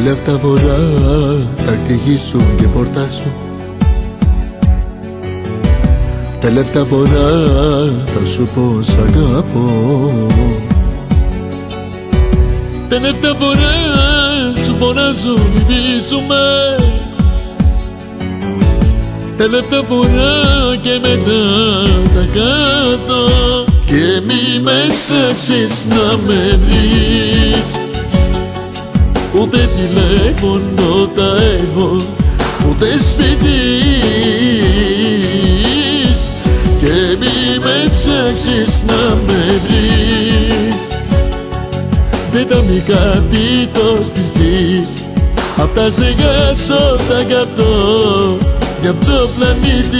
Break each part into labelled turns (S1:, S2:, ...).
S1: Τελευταία φορά τα χτυγίσουν και πόρτα σου. Τελευταία φορά θα σου πω σ' αγαπώ. Τελευταία φορά σου πονάζω, λυπήσουμε. Τελευταία φορά και μετά τα κάτω. Και μη με ψάξεις να με βρεις. Ούτε τηλέφωνο τα έχω, ούτε σπίτι. Και μη με ψάξεις να με βρεις. Δεν τα μυκά τίτος της δεις. Απ' τα ζεγάσω τα καπτώ γι' αυτό πλανήτης.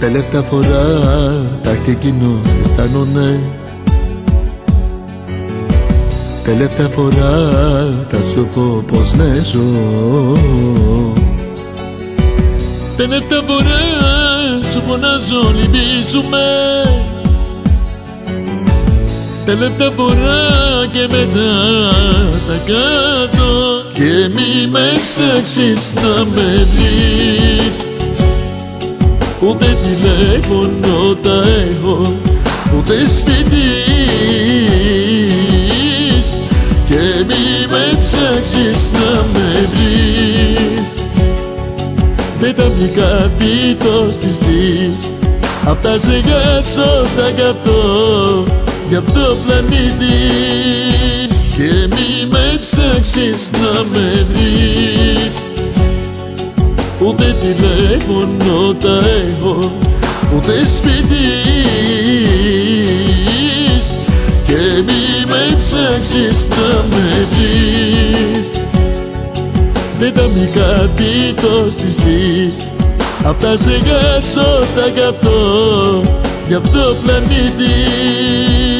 S1: Τελευταία φορά τα χτυκίνος αισθάνομαι. Τελευταία φορά θα σου πω πως ναι ζω. Τελευταία φορά σου πονάζω, λυπήσουμε. Τελευταία φορά και μετά τα κάτω. Και μη με ψάξεις να με βρεις. Ούτε τηλέφωνο τα έχω, ούτε σπίτι. Και μη με ψάξεις να με βρεις. Δεν τα μυκά τίτος της δεις. Απ' τα ζεγάσω τα καπτώ γι' αυτό πλανήτης. Και μη με ψάξεις να με βρεις. Ούτε τηλέφωνο τα έχω, ούτε σπίτι. Και μη με ψάξεις να με βρεις. Δεν τα μυκά τίτος της δεις. Απ' τα ζεγάσω τα καπτώ γι' αυτό πλανήτης.